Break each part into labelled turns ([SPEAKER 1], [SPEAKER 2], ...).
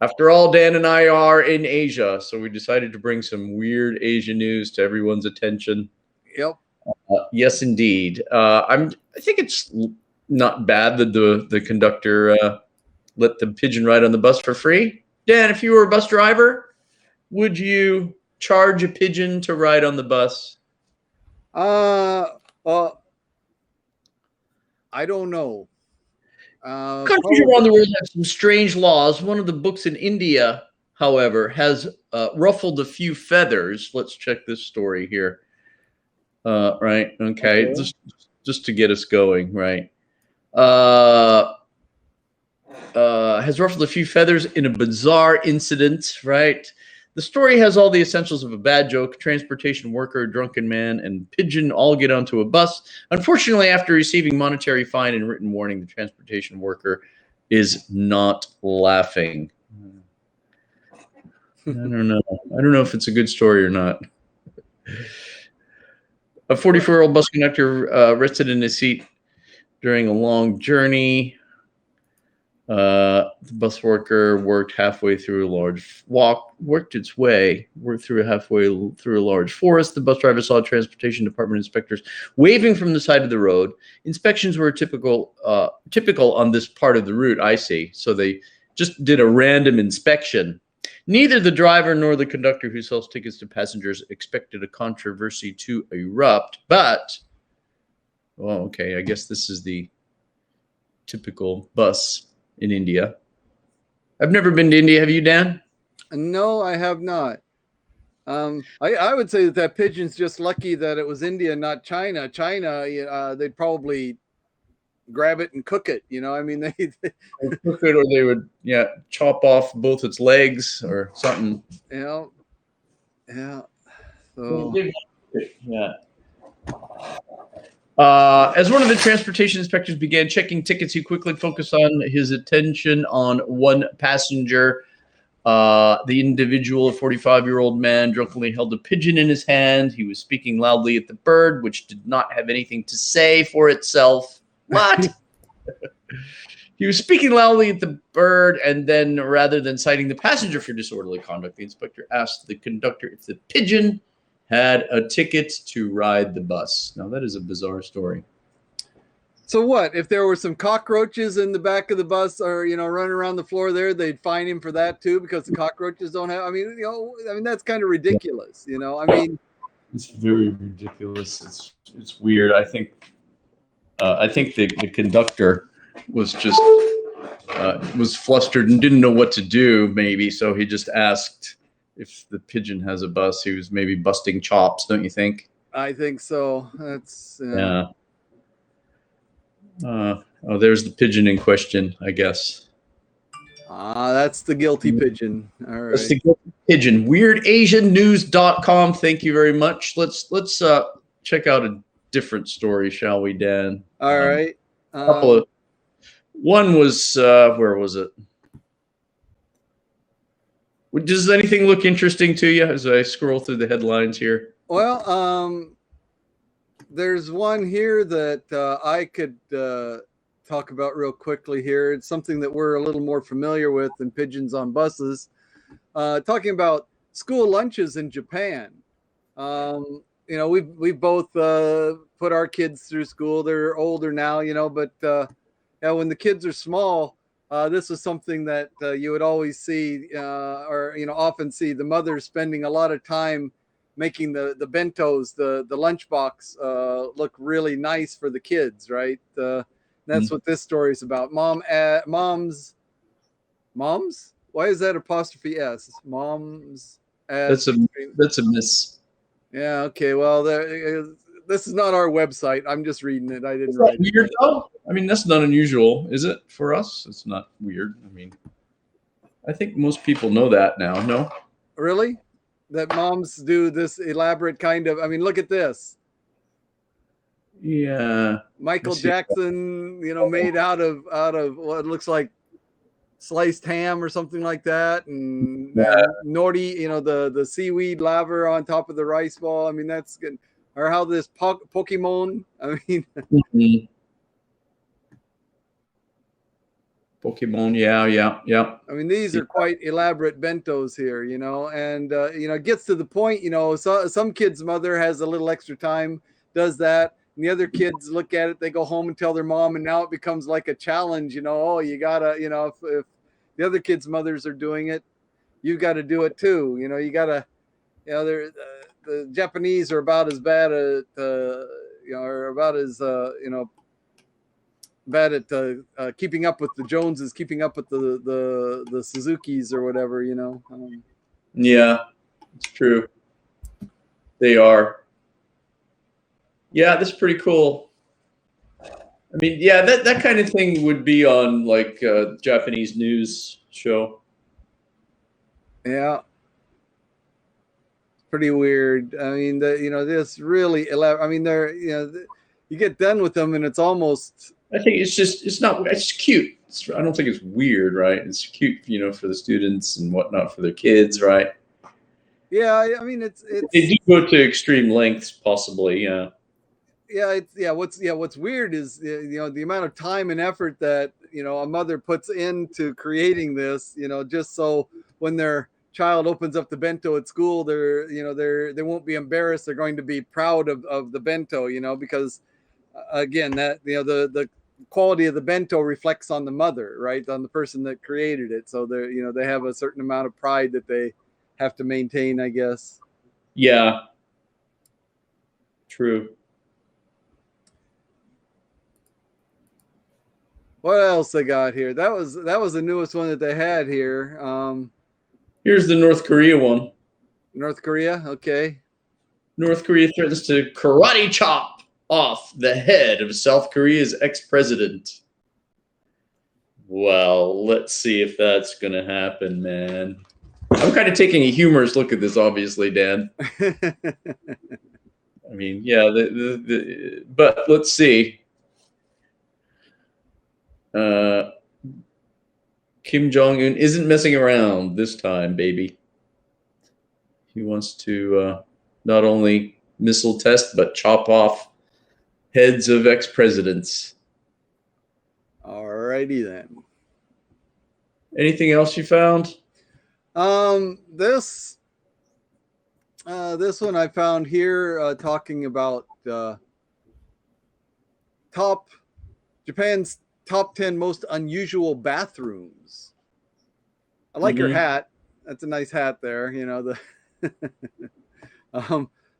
[SPEAKER 1] After all, Dan and I are in Asia, so we decided to bring some weird Asian news to everyone's attention.
[SPEAKER 2] Yep.
[SPEAKER 1] Yes, indeed. I think it's not bad that the conductor let the pigeon ride on the bus for free. Dan, if you were a bus driver, would you charge a pigeon to ride on the bus?
[SPEAKER 2] Well, I don't know.
[SPEAKER 1] Countries
[SPEAKER 2] Probably.
[SPEAKER 1] around the world have some strange laws. One of the books in India, however, has ruffled a few feathers. Let's check this story here. Right. Okay.
[SPEAKER 2] Okay.
[SPEAKER 1] Just to get us going. Right. Uh, has ruffled a few feathers in a bizarre incident. Right. The story has all the essentials of a bad joke. Transportation worker, a drunken man, and pigeon all get onto a bus. Unfortunately, after receiving monetary fine and written warning, the transportation worker is not laughing. I don't know. I don't know if it's a good story or not. A 44-year-old bus conductor rested in his seat during a long journey. The bus worker worked halfway through a large halfway through a large forest. The bus driver saw transportation department inspectors waving from the side of the road. Inspections were typical on this part of the route. I see. So they just did a random inspection. Neither the driver nor the conductor who sells tickets to passengers expected a controversy to erupt, but, well, okay, I guess this is the typical bus in India. I've never been to India. Have you, Dan?
[SPEAKER 2] No, I have not. I would say that pigeon's just lucky that it was India, not China. China, they'd probably grab it and cook it. I mean, they
[SPEAKER 1] Cook it, or they would, chop off both its legs or something.
[SPEAKER 2] yeah. So
[SPEAKER 1] Yeah. As one of the transportation inspectors began checking tickets, he quickly focused on his attention on one passenger. The individual, a 45-year-old man, drunkenly held a pigeon in his hand. He was speaking loudly at the bird, which did not have anything to say for itself. What? He was speaking loudly at the bird, and then, rather than citing the passenger for disorderly conduct, the inspector asked the conductor if the pigeon had a ticket to ride the bus. Now, that is a bizarre story.
[SPEAKER 2] So what if there were some cockroaches in the back of the bus, or running around the floor there? They'd fine him for that too, because the cockroaches don't have. I mean, that's kind of ridiculous. I mean,
[SPEAKER 1] it's very ridiculous. It's weird. I think the conductor was just was flustered and didn't know what to do. Maybe so he just asked if the pigeon has a bus. He was maybe busting chops, don't you think?
[SPEAKER 2] I think so. That's
[SPEAKER 1] yeah. There's the pigeon in question, I guess.
[SPEAKER 2] That's the guilty pigeon. All right.
[SPEAKER 1] That's the guilty pigeon. WeirdAsianNews.com. Thank you very much. Let's check out a different story, shall we, Dan?
[SPEAKER 2] All right.
[SPEAKER 1] One was where was it? Does anything look interesting to you as I scroll through the headlines here?
[SPEAKER 2] Well, there's one here that I could talk about real quickly here. It's something that we're a little more familiar with than pigeons on buses. Talking about school lunches in Japan. We've both put our kids through school. They're older now, but when the kids are small, this is something that you would always see, or often see the mothers spending a lot of time making the bentos, the lunchbox, look really nice for the kids, right? That's what this story is about. Moms. Why is that apostrophe S? Moms.
[SPEAKER 1] That's a miss.
[SPEAKER 2] Yeah. Okay. Well, this is not our website. I'm just reading it. I didn't write it.
[SPEAKER 1] Weird though? I mean, that's not unusual, is it? For us, it's not weird. I mean, I think most people know that now. No.
[SPEAKER 2] Really? That moms do this elaborate kind of. I mean, look at this.
[SPEAKER 1] Yeah.
[SPEAKER 2] Michael Jackson, made out of what looks like sliced ham or something like that, and nori, the seaweed laver on top of the rice ball. I mean, that's good. Or how this Pokemon. I mean,
[SPEAKER 1] Pokemon. Yeah.
[SPEAKER 2] I mean, these
[SPEAKER 1] Yeah.
[SPEAKER 2] are quite elaborate bentos here, and it gets to the point. Some kid's mother has a little extra time, does that, and the other kids look at it, they go home and tell their mom, and now it becomes like a challenge. Oh, you gotta, if the other kids' mothers are doing it, you got to do it too. You gotta, the Japanese are about as bad at, are about as bad at keeping up with the Joneses, keeping up with the Suzukis or whatever.
[SPEAKER 1] Yeah, it's true. They are. Yeah, that's pretty cool. I mean, yeah, that kind of thing would be on like a Japanese news show.
[SPEAKER 2] Yeah, pretty weird. I mean, this really elaborate. I mean, you get done with them, and it's almost.
[SPEAKER 1] I think it's cute. I don't think it's weird, right? It's cute, for the students and whatnot for their kids, right?
[SPEAKER 2] Yeah, I mean, it's
[SPEAKER 1] they do go to extreme lengths, possibly. Yeah.
[SPEAKER 2] What's weird is the amount of time and effort that a mother puts into creating this. Just so when their child opens up the bento at school, they won't be embarrassed. They're going to be proud of the bento. Because again, that the quality of the bento reflects on the mother, right, on the person that created it. So they have a certain amount of pride that they have to maintain, I guess.
[SPEAKER 1] Yeah. True.
[SPEAKER 2] What else they got here? That was the newest one that they had here.
[SPEAKER 1] Here's the North Korea one.
[SPEAKER 2] North Korea, okay.
[SPEAKER 1] North Korea threatens to karate chop off the head of South Korea's ex-president. Well, let's see if that's going to happen, man. I'm kind of taking a humorous look at this, obviously, Dan. I mean, yeah, but let's see. Kim Jong-un isn't messing around this time, baby. He wants to not only missile test, but chop off heads of ex-presidents.
[SPEAKER 2] Alrighty then.
[SPEAKER 1] Anything else you found?
[SPEAKER 2] This one I found here talking about Japan's top 10 most unusual bathrooms. I like her hat. That's a nice hat there,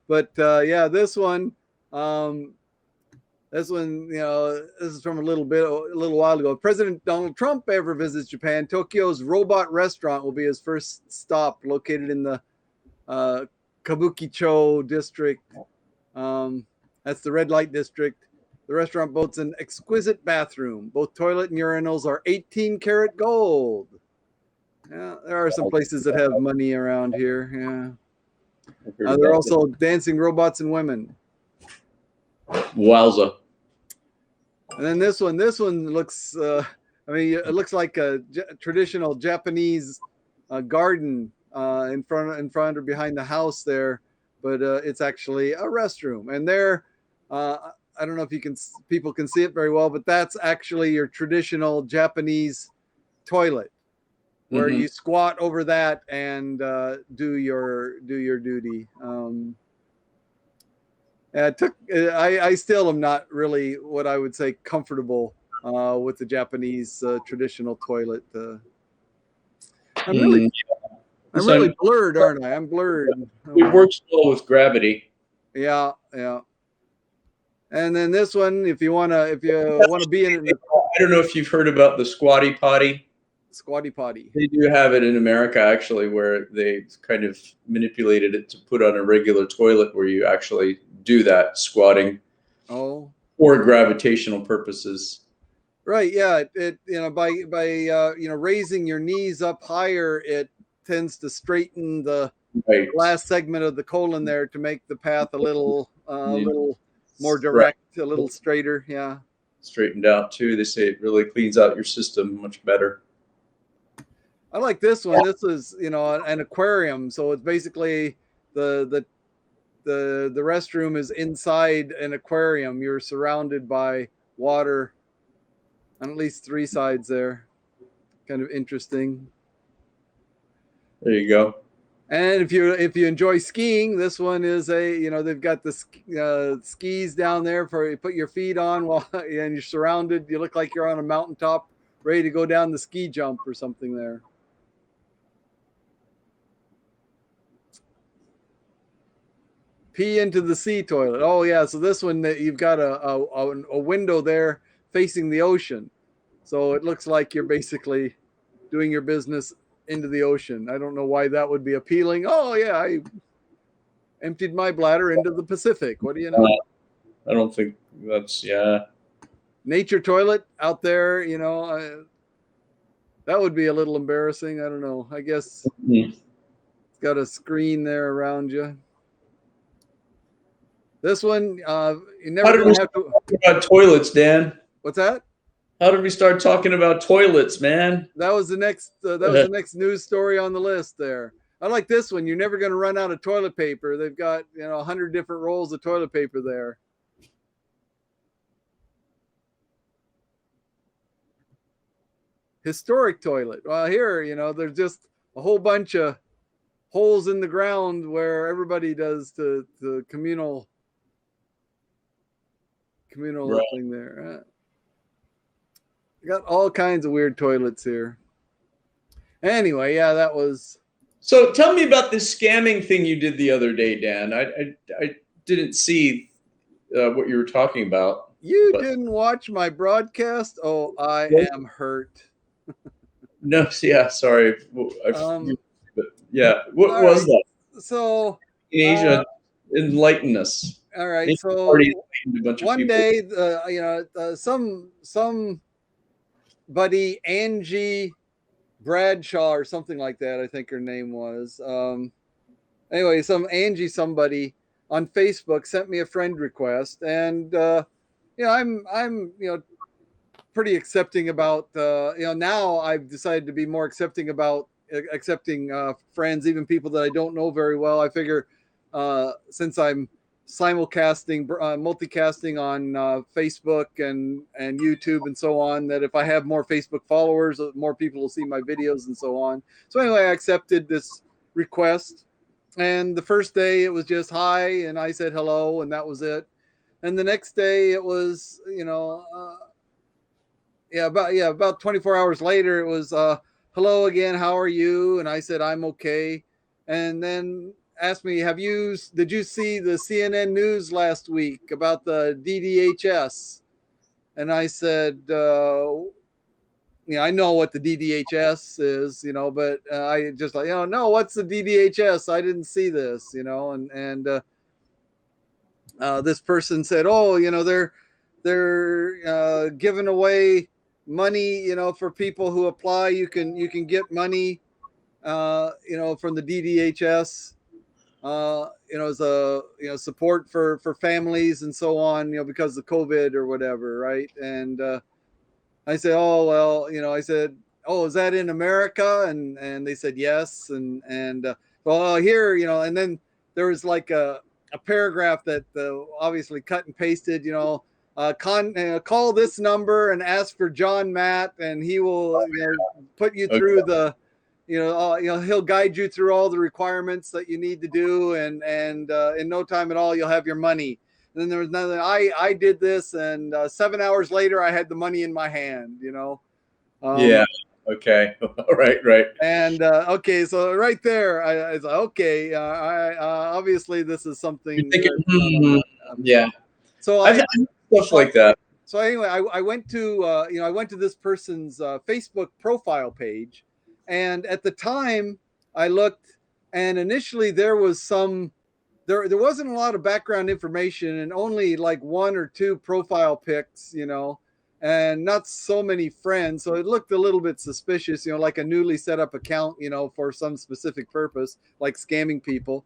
[SPEAKER 2] but yeah, this one, this is from a little while ago. President Donald Trump ever visits Japan, Tokyo's Robot Restaurant will be his first stop, located in the Kabukicho district. That's the red light district. The restaurant boasts an exquisite bathroom. Both toilet and urinals are 18-karat gold. Yeah, there are some places that have money around here. Yeah. There are also dancing robots and women.
[SPEAKER 1] Wowza.
[SPEAKER 2] And then this one looks, it looks like a traditional Japanese garden in front or behind the house there, but it's actually a restroom. And there, I don't know if people can see it very well, but that's actually your traditional Japanese toilet, where you squat over that and do your duty. I still am not really what I would say comfortable with the Japanese traditional toilet. I'm really blurred, aren't I? I'm blurred.
[SPEAKER 1] It works well with gravity.
[SPEAKER 2] Yeah. And then this one, if you want to be in it.
[SPEAKER 1] I don't know if you've heard about the squatty potty.
[SPEAKER 2] Squatty potty.
[SPEAKER 1] They do have it in America, actually, where they kind of manipulated it to put on a regular toilet where you actually do that squatting.
[SPEAKER 2] Oh.
[SPEAKER 1] For gravitational purposes.
[SPEAKER 2] Right. Yeah. It by raising your knees up higher, it tends to straighten the last segment of the colon there to make the path a little more direct, a little straighter. Yeah.
[SPEAKER 1] Straightened out too. They say it really cleans out your system much better.
[SPEAKER 2] I like this one. This is, an aquarium. So it's basically the restroom is inside an aquarium. You're surrounded by water on at least 3 sides there. kind of interesting.
[SPEAKER 1] There you go.
[SPEAKER 2] And if you enjoy skiing, this one is they've got the skis down there for you put your feet on while and you're surrounded. You look like you're on a mountaintop, ready to go down the ski jump or something there. Pee into the sea toilet. Oh yeah, so this one that you've got a window there facing the ocean, so it looks like you're basically doing your business into the ocean. I don't know why that would be appealing. Oh yeah, I emptied my bladder into the Pacific. What do you know?
[SPEAKER 1] I don't think that's
[SPEAKER 2] Nature toilet out there. That would be a little embarrassing. I don't know. I guess it's got a screen there around you. This one, you never gonna have to.
[SPEAKER 1] Talk about toilets, Dan?
[SPEAKER 2] What's that?
[SPEAKER 1] How did we start talking about toilets, man?
[SPEAKER 2] That was the next. That was the next news story on the list there. I like this one. You're never going to run out of toilet paper. They've got 100 different rolls of toilet paper there. Historic toilet. Well, here there's just a whole bunch of holes in the ground where everybody does the communal
[SPEAKER 1] Right.
[SPEAKER 2] thing there. You got all kinds of weird toilets here. Anyway, yeah, that was.
[SPEAKER 1] So tell me about this scamming thing you did the other day, Dan. I didn't see what you were talking about.
[SPEAKER 2] You didn't watch my broadcast? Oh, I am hurt.
[SPEAKER 1] No, yeah, sorry. Yeah, what was
[SPEAKER 2] right.
[SPEAKER 1] that?
[SPEAKER 2] So
[SPEAKER 1] Asia, enlighten us.
[SPEAKER 2] All right.
[SPEAKER 1] Asia
[SPEAKER 2] So
[SPEAKER 1] a bunch of
[SPEAKER 2] one
[SPEAKER 1] people.
[SPEAKER 2] day, somebody, Angie Bradshaw or something like that, I think her name was. Anyway, some Angie somebody on Facebook sent me a friend request, and I'm pretty accepting about now I've decided to be more accepting about accepting friends, even people that I don't know very well. I figure since I'm multicasting on Facebook and YouTube and so on, that if I have more Facebook followers, more people will see my videos and so on. So anyway, I accepted this request, and the first day it was just hi, and I said hello, and that was it. And the next day it was about 24 hours later it was hello again, how are you? And I said I'm okay. And then asked me, did you see the CNN news last week about the DDHS? And I said, I know what the DDHS is, but I just like, no, what's the DDHS? I didn't see this, and this person said, oh, they're giving away money, for people who apply. You can get money, from the DDHS. As a support for families and so on, because of COVID or whatever, right? And I said, oh well, I said, oh, is that in America? And they said yes, and well here, and then there was like a paragraph that obviously cut and pasted, call this number and ask for John Matt, and he will put you through the he'll guide you through all the requirements that you need to do, and in no time at all you'll have your money. And then there was another. I did this, and 7 hours later I had the money in my hand.
[SPEAKER 1] Yeah. Okay. Right.
[SPEAKER 2] And okay, so right there, I was like, okay, obviously this is something.
[SPEAKER 1] You're thinking, yeah.
[SPEAKER 2] So
[SPEAKER 1] I've had stuff like that.
[SPEAKER 2] So anyway, I went to I went to this person's Facebook profile page. And at the time I looked, and initially there wasn't a lot of background information, and only like one or two profile pics, and not so many friends. So it looked a little bit suspicious, like a newly set up account, for some specific purpose, like scamming people.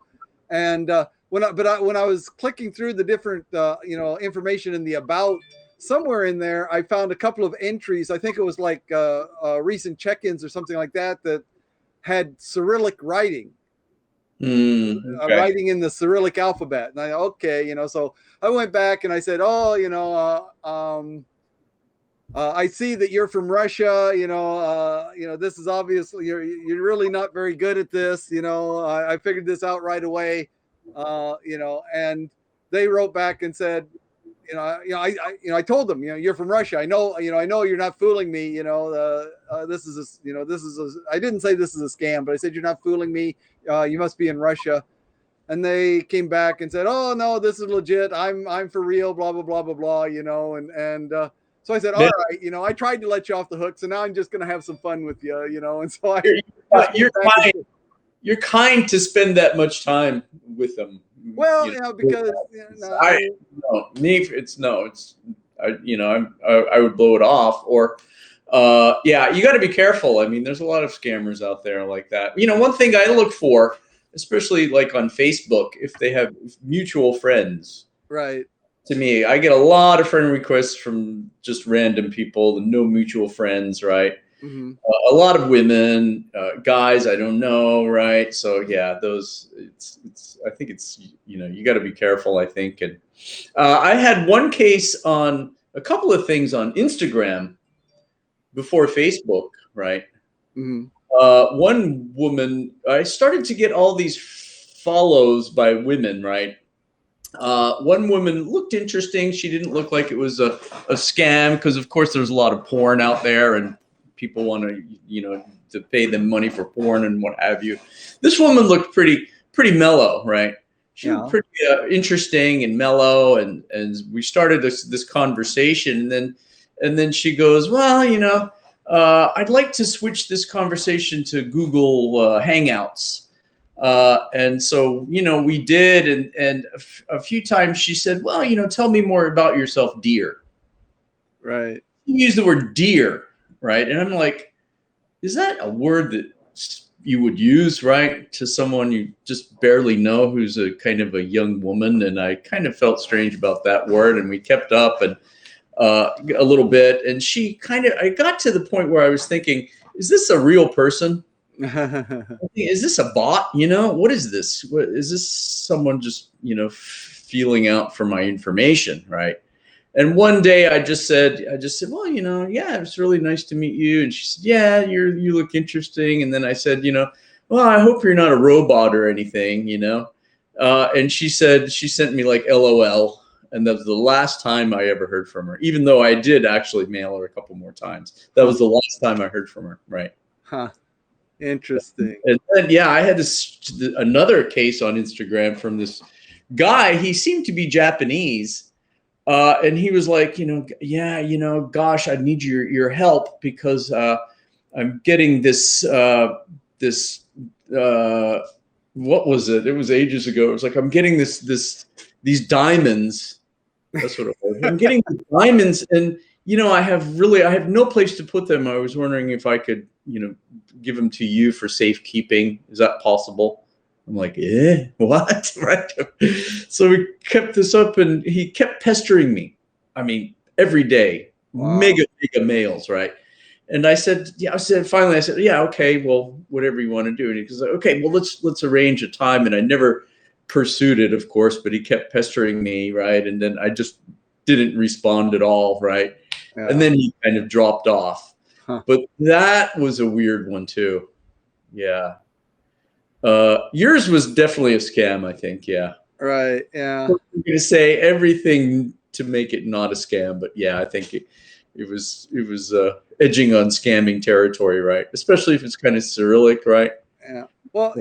[SPEAKER 2] And when I was clicking through the different, information in the about, somewhere in there, I found a couple of entries. I think it was like recent check-ins or something like that had Cyrillic writing,
[SPEAKER 1] Okay.
[SPEAKER 2] writing in the Cyrillic alphabet. And so I went back and I said, oh, I see that you're from Russia. This is obviously you're really not very good at this. I figured this out right away. And they wrote back and said, I told them, you're from Russia. I know you're not fooling me. This is I didn't say this is a scam, but I said you're not fooling me. You must be in Russia. And they came back and said, "Oh no, this is legit. I'm for real." Blah blah blah blah blah. And so I said, "All right, I tried to let you off the hook, so now I'm just gonna have some fun with you, And so I
[SPEAKER 1] you're kind. You're kind to spend that much time with them.
[SPEAKER 2] Well, because
[SPEAKER 1] I would blow it off, or you got to be careful. I mean, there's a lot of scammers out there like that. One thing I look for, especially like on Facebook, if they have mutual friends,
[SPEAKER 2] right?
[SPEAKER 1] To me, I get a lot of friend requests from just random people, no mutual friends, right?
[SPEAKER 2] Mm-hmm.
[SPEAKER 1] A lot of women, guys I don't know, right? So yeah, I think it's you got to be careful, I think. And I had one case on a couple of things on Instagram before Facebook, right?
[SPEAKER 2] Mm-hmm.
[SPEAKER 1] One woman, I started to get all these follows by women, right? One woman looked interesting. She didn't look like it was a scam, because of course there's a lot of porn out there and people want to pay them money for porn and what have you. This woman looked pretty mellow, right? She was pretty interesting and mellow, and we started this conversation, and then she goes, well, I'd like to switch this conversation to Google Hangouts. And so, we did, and a few times she said, well, tell me more about yourself, dear.
[SPEAKER 2] Right.
[SPEAKER 1] You use the word dear, right? And I'm like, is that a word that you would use, right, to someone you just barely know, who's a kind of a young woman? And I kind of felt strange about that word, and we kept up and a little bit. And I got to the point where I was thinking, is this a real person? Is this a bot? What is this? Is this someone just, feeling out for my information, right? And one day I just said, well, yeah, it's really nice to meet you. And she said, yeah, you look interesting. And then I said, well, I hope you're not a robot or anything, and she said, she sent me like LOL. And that was the last time I ever heard from her, even though I did actually mail her a couple more times. That was the last time I heard from her. Right.
[SPEAKER 2] Huh. Interesting.
[SPEAKER 1] And then, I had another case on Instagram from this guy. He seemed to be Japanese. And he was like, gosh, I need your help, because I'm getting this, what was it? It was ages ago. It was like, I'm getting these diamonds. That's what it was. I'm getting diamonds, and, I have no place to put them. I was wondering if I could, give them to you for safekeeping. Is that possible? I'm like, what? Right. So we kept this up, and he kept pestering me. I mean, every day. Wow. Mega mails, right? And I said, finally, yeah, okay, well, whatever you want to do. And he goes, okay, well, let's arrange a time. And I never pursued it, of course, but he kept pestering me, right? And then I just didn't respond at all, right? Yeah. And then he kind of dropped off. Huh. But that was a weird one too. Yeah. Yours was definitely a scam, I think. Yeah.
[SPEAKER 2] Right. Yeah.
[SPEAKER 1] I'm going to say everything to make it not a scam, but yeah, I think it was edging on scamming territory, right? Especially if it's kind of Cyrillic, right?
[SPEAKER 2] Yeah. Well,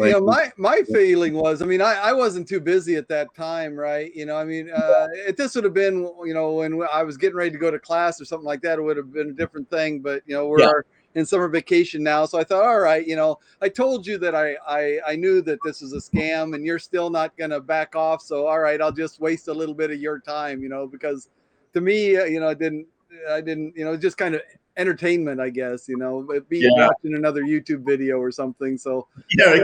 [SPEAKER 2] my feeling was, I wasn't too busy at that time, right? This would have been, when I was getting ready to go to class or something like that, it would have been a different thing. But, we're in summer vacation now. So I thought, all right, I told you that I knew that this was a scam, and you're still not going to back off. So, all right, I'll just waste a little bit of your time, because to me, I didn't, just kind of entertainment, I guess, watching another YouTube video or something. So I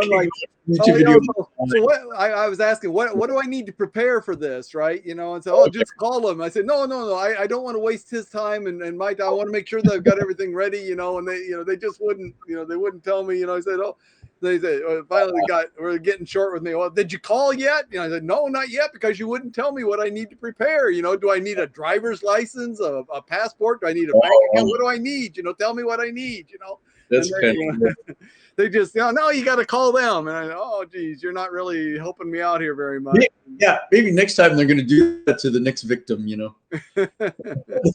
[SPEAKER 2] was asking, what do I need to prepare for this, right? And so, just call him. I said, no, I don't want to waste his time and my time. I want to make sure that I've got everything ready, and they just wouldn't, they wouldn't tell me, I said, They said, finally we're getting short with me. Well, did you call yet? I said, no, not yet, because you wouldn't tell me what I need to prepare. Do I need a driver's license, a passport? Do I need a bank account? What do I need? Tell me what I need,
[SPEAKER 1] That's
[SPEAKER 2] and
[SPEAKER 1] kind of
[SPEAKER 2] they just, no, you got to call them. And oh, geez, you're not really helping me out here very much.
[SPEAKER 1] Yeah, maybe next time they're going to do that to the next victim, They're going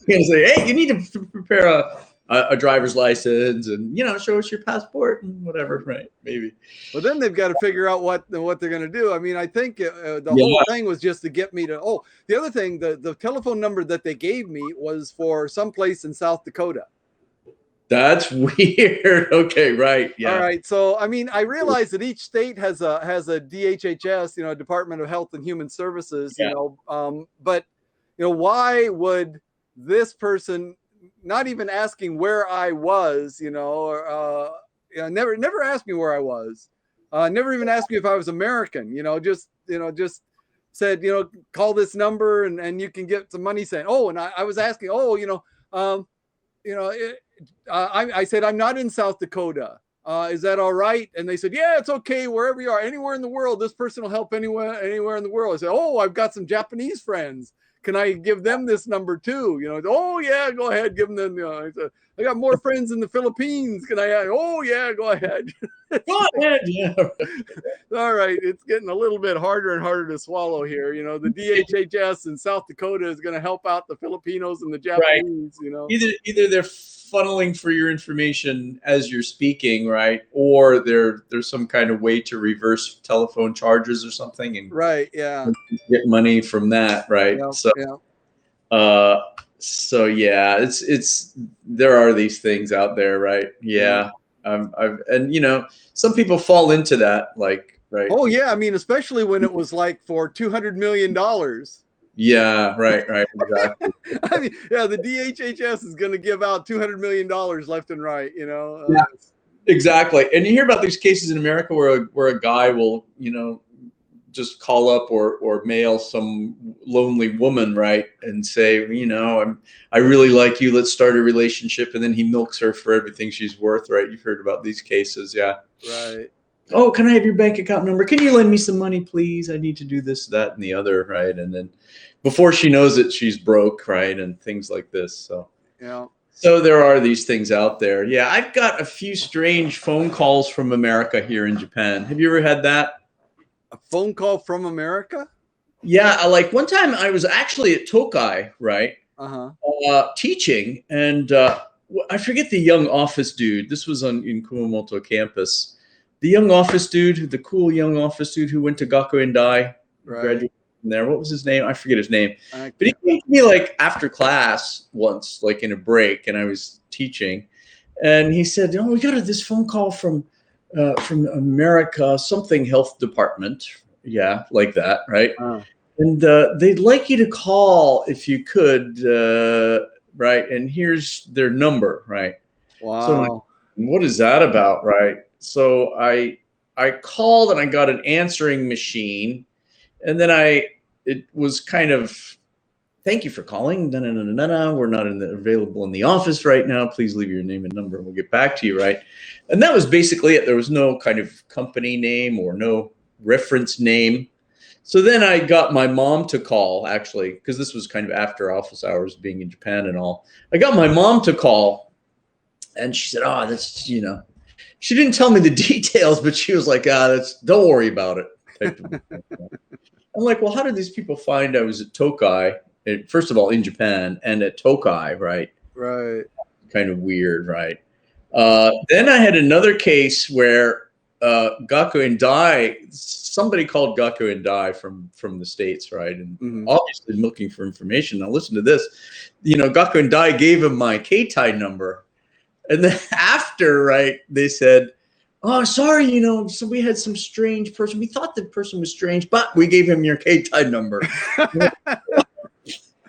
[SPEAKER 1] to say, hey, you need to prepare a driver's license and, show us your passport and whatever, right? Maybe.
[SPEAKER 2] Well, then they've got to figure out what they're going to do. I mean, I think the whole thing was just to get me to, the other thing, the telephone number that they gave me was for someplace in South Dakota.
[SPEAKER 1] That's weird. Okay, right. Yeah.
[SPEAKER 2] All right. So, I mean, I realize that each state has a DHHS, Department of Health and Human Services, but, why would this person, not even asking where I was, never asked me where I was, never even asked me if I was American, just said, call this number and you can get some money, saying, and I was asking, I said, I'm not in South Dakota. Is that all right? And they said, yeah, it's okay. Wherever you are, anywhere in the world, this person will help anywhere in the world. I said, I've got some Japanese friends. Can I give them this number too? Oh yeah, go ahead, give them. I said, I got more friends in the Philippines. Can I? Oh yeah, go ahead.
[SPEAKER 1] Go ahead. Yeah.
[SPEAKER 2] All right, it's getting a little bit harder and harder to swallow here. The DHHS in South Dakota is going to help out the Filipinos and the Japanese.
[SPEAKER 1] Right. Either they're funneling for your information as you're speaking, right? Or there's some kind of way to reverse telephone charges or something, and
[SPEAKER 2] right, yeah,
[SPEAKER 1] get money from that, right?
[SPEAKER 2] Yeah,
[SPEAKER 1] so yeah, it's there are these things out there, right? Yeah. And some people fall into that, like, right.
[SPEAKER 2] Oh yeah, I mean, especially when it was like for $200 million.
[SPEAKER 1] Yeah, right, exactly.
[SPEAKER 2] I mean, yeah, the DHHS is going to give out $200 million left and right,
[SPEAKER 1] Yeah, exactly. And you hear about these cases in America where a guy will, just call up or mail some lonely woman, right, and say, I really like you. Let's start a relationship, and then he milks her for everything she's worth, right? You've heard about these cases, yeah.
[SPEAKER 2] Right.
[SPEAKER 1] Oh, can I have your bank account number? Can you lend me some money, please? I need to do this, that, and the other, right? And then before she knows it, she's broke, right? And things like this. So
[SPEAKER 2] yeah.
[SPEAKER 1] So there are these things out there. Yeah, I've got a few strange phone calls from America here in Japan. Have you ever had that?
[SPEAKER 2] A phone call from America?
[SPEAKER 1] Yeah, like one time I was actually at Tokai, right? Teaching, and I forget the young office dude. This was in Kumamoto campus. The young office dude, the cool young office dude who went to Gakuen Dai, graduated from there. What was his name? I forget his name. But he came to me like after class once, like in a break, and I was teaching, and he said, we got this phone call from America, something health department. Yeah, like that, right? And they'd like you to call if you could, right? And here's their number, right?
[SPEAKER 2] Wow.
[SPEAKER 1] So like, what is that about, right? So I called and I got an answering machine, and then it was kind of, thank you for calling. We're not available in the office right now. Please leave your name and number and we'll get back to you, right? And that was basically it. There was no kind of company name or no reference name. So then I got my mom to call, actually, because this was kind of after office hours, being in Japan and all. I got my mom to call, and she said, that's, she didn't tell me the details, but she was like, don't worry about it. I'm like, well, how did these people find I was at Tokai? First of all, in Japan and at Tokai, right?
[SPEAKER 2] Right.
[SPEAKER 1] Kind of weird, right? Then I had another case where Gakuen Dai, somebody called Gakuen Dai from the States, right? And obviously looking for information. Now listen to this. Gakuen Dai gave him my Keitai number. And then after, right, they said, oh, sorry, so we had some strange person. We thought the person was strange, but we gave him your Keitai number.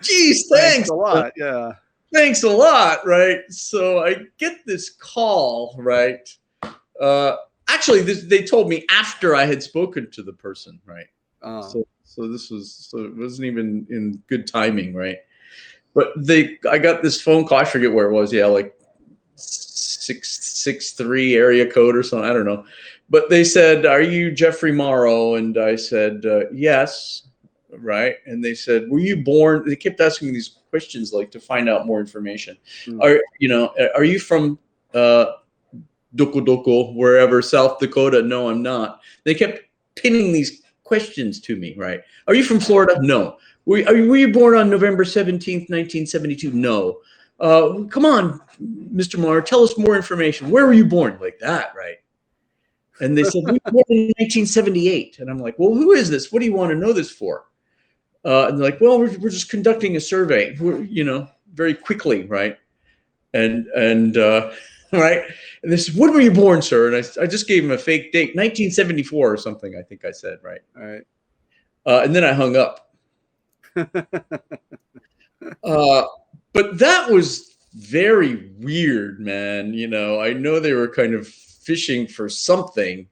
[SPEAKER 1] Geez, thanks
[SPEAKER 2] a lot. Yeah.
[SPEAKER 1] Thanks a lot, right? So I get this call, right? Actually, they told me after I had spoken to the person, right? So it wasn't even in good timing, right? But I got this phone call. I forget where it was. Yeah, like 663 area code or something. I don't know. But they said, "Are you Jeffrey Morrow?" And I said, "Yes." Right. And they said, "Were you born?" They kept asking me these questions like to find out more information. Are you from Doko Doko, wherever, South Dakota? No, I'm not. They kept pinning these questions to me, right? Are you from Florida? No. Were you born on November 17th, 1972? No. Come on, Mr. Morrow, tell us more information. Where were you born? Like that, right? And they said, we were born in 1978. And I'm like, well, who is this? What do you want to know this for? And they're like, well, we're just conducting a survey, very quickly, right? And right. And they said, when were you born, sir? And I just gave him a fake date, 1974 or something, I think I said, right?
[SPEAKER 2] All right.
[SPEAKER 1] And then I hung up. But that was very weird, man. I know they were kind of fishing for something,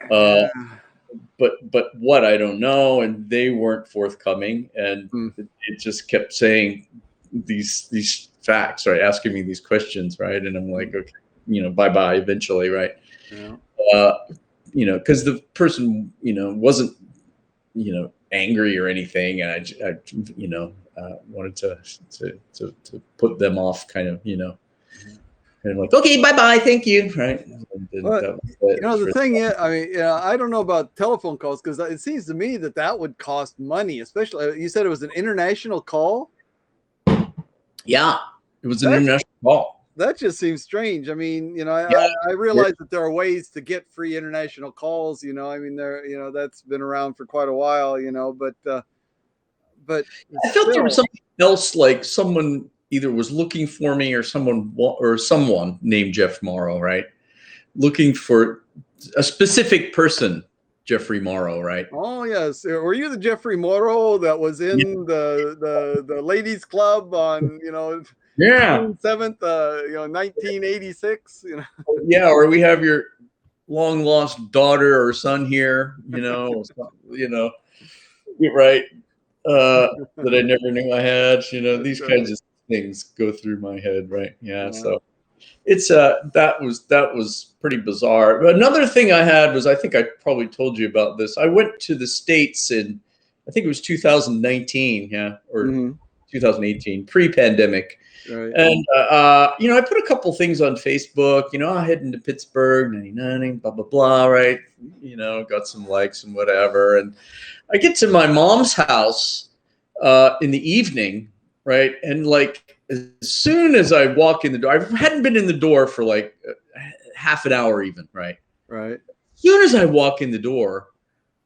[SPEAKER 1] but what, I don't know. And they weren't forthcoming, and it just kept saying these facts, right? Asking me these questions, right? And I'm like, okay, bye eventually, right? Yeah. Because the person, wasn't, angry or anything, and I wanted to put them off, kind of, and like, okay, bye, thank you, right?
[SPEAKER 2] But, the thing is, I mean, I don't know about telephone calls, because it seems to me that would cost money, especially, you said it was an international call.
[SPEAKER 1] Yeah, it was an international call.
[SPEAKER 2] That just seems strange. I mean, I realize that there are ways to get free international calls. I mean, that's been around for quite a while. But
[SPEAKER 1] I felt there was something else, like someone either was looking for me, or someone named Jeff Morrow, right? Looking for a specific person, Jeffrey Morrow, right?
[SPEAKER 2] Oh yes. Were you the Jeffrey Morrow that was in the ladies club on June 7th, 1986?
[SPEAKER 1] Yeah, or we have your long lost daughter or son here, right? That I never knew I had. These kinds of things go through my head, right? Yeah. So it's that was pretty bizarre. But another thing I had was, I think I probably told you about this. I went to the States in, I think it was 2019, or 2018, pre-pandemic. Right. And I put a couple things on Facebook. I'm heading to Pittsburgh, 99, blah blah blah, right? Got some likes and whatever. And I get to my mom's house in the evening, right? And like, as soon as I walk in the door, I hadn't been in the door for like half an hour even, right?
[SPEAKER 2] Right.
[SPEAKER 1] As soon as I walk in the door,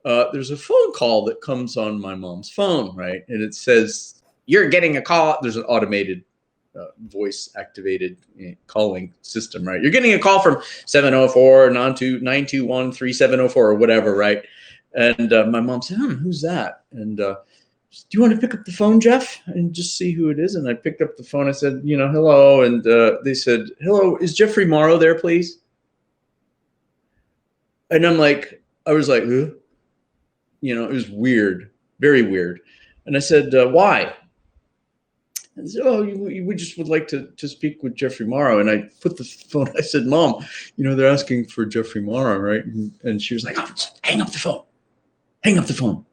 [SPEAKER 1] there's a phone call that comes on my mom's phone, right? And it says, "You're getting a call." There's an automated voice activated calling system, right? "You're getting a call from 704 921 3704 or whatever, right? And my mom said, "Who's that?" And "Do you want to pick up the phone, Jeff, and just see who it is?" And I picked up the phone. I said, "Hello." And they said, "Hello, is Jeffrey Morrow there, please?" And I was like, "Who?" It was weird, very weird. And I said, "Why?" And they said, "Oh, we just would like to speak with Jeffrey Morrow." And I put the phone. I said, "Mom, they're asking for Jeffrey Morrow, right?" And she was like, "Oh, just hang up the phone. Hang up the phone."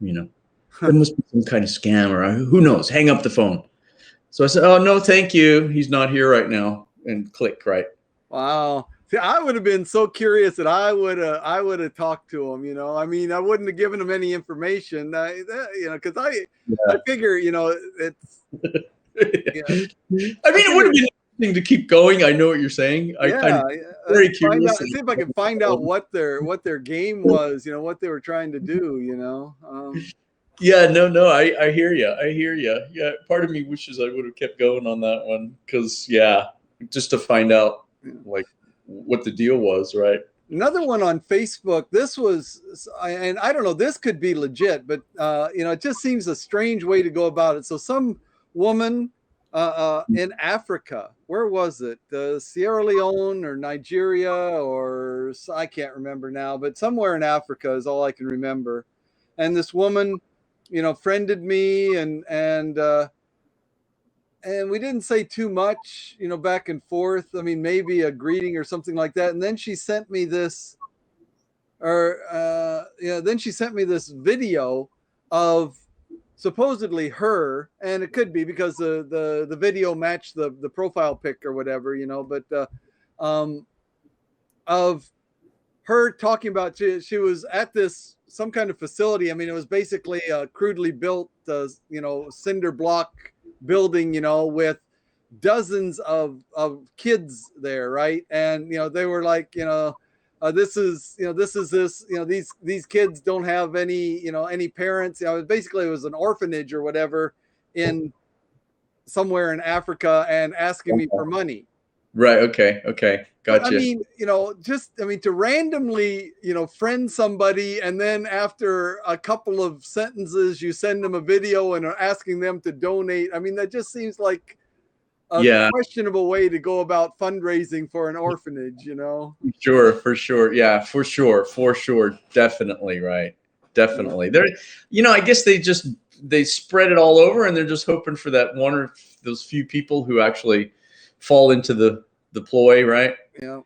[SPEAKER 1] There must be some kind of scam, or who knows. Hang up the phone. So I said, "Oh, no, thank you. He's not here right now." And click, right?
[SPEAKER 2] Wow. See, I would have been so curious that I would have talked to him. I mean, I wouldn't have given him any information. Because I figure, it's.
[SPEAKER 1] I mean, it would have been interesting to keep going. I know what you're saying. I kind of very curious.
[SPEAKER 2] See if I can find out what their game was. What they were trying to do.
[SPEAKER 1] Yeah, no, I hear you. I hear you. Yeah, part of me wishes I would have kept going on that one, because just to find out like what the deal was, right?
[SPEAKER 2] Another one on Facebook. This was, and I don't know, this could be legit, but it just seems a strange way to go about it. So some woman in Africa, where was it? Sierra Leone or Nigeria, or I can't remember now, but somewhere in Africa is all I can remember. And this woman, friended me, and and we didn't say too much, back and forth. I mean, maybe a greeting or something like that. And then she sent me this, then she sent me this video of supposedly her, and it could be because the video matched the profile pic or whatever, but of her talking about she was at this some kind of facility. I mean, it was basically a crudely built, cinder block building, with dozens of kids there, right? And they were like, these kids don't have any parents. Basically it was an orphanage or whatever in somewhere in Africa, and asking me for money.
[SPEAKER 1] Right. Okay. Okay. Gotcha.
[SPEAKER 2] I mean, to randomly, friend somebody, and then after a couple of sentences, you send them a video and are asking them to donate. I mean, that just seems like a questionable way to go about fundraising for an orphanage,
[SPEAKER 1] Sure, for sure. Yeah, for sure. Definitely, right. Definitely. They're, I guess they spread it all over, and they're just hoping for that one or those few people who actually fall into the ploy, right?
[SPEAKER 2] Yeah.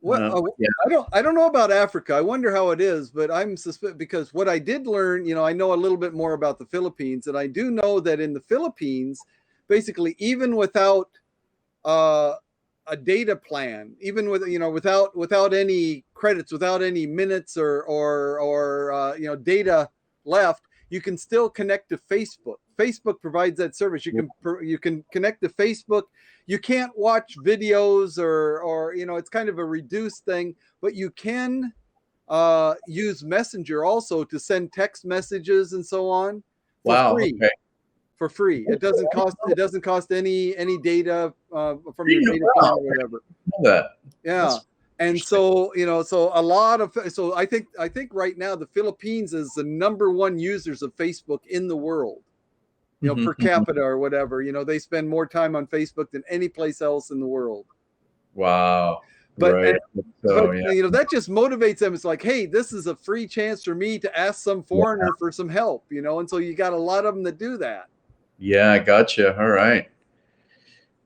[SPEAKER 2] Well, I don't know about Africa. I wonder how it is, but I'm suspect because what I did learn, I know a little bit more about the Philippines, and I do know that in the Philippines, basically, even without a data plan, even with without any credits, without any minutes or data left, you can still connect to Facebook. Facebook provides that service. You can connect to Facebook. You can't watch videos or it's kind of a reduced thing, but you can use Messenger also to send text messages and so on for free. Okay. For free. It doesn't cost any data from your data plan or whatever. Yeah. And so, I think right now the Philippines is the #1 users of Facebook in the world, per capita or whatever. They spend more time on Facebook than any place else in the world.
[SPEAKER 1] Wow.
[SPEAKER 2] But, right. That just motivates them. It's like, hey, this is a free chance for me to ask some foreigner for some help, and so you got a lot of them that do that.
[SPEAKER 1] Yeah, gotcha. All right.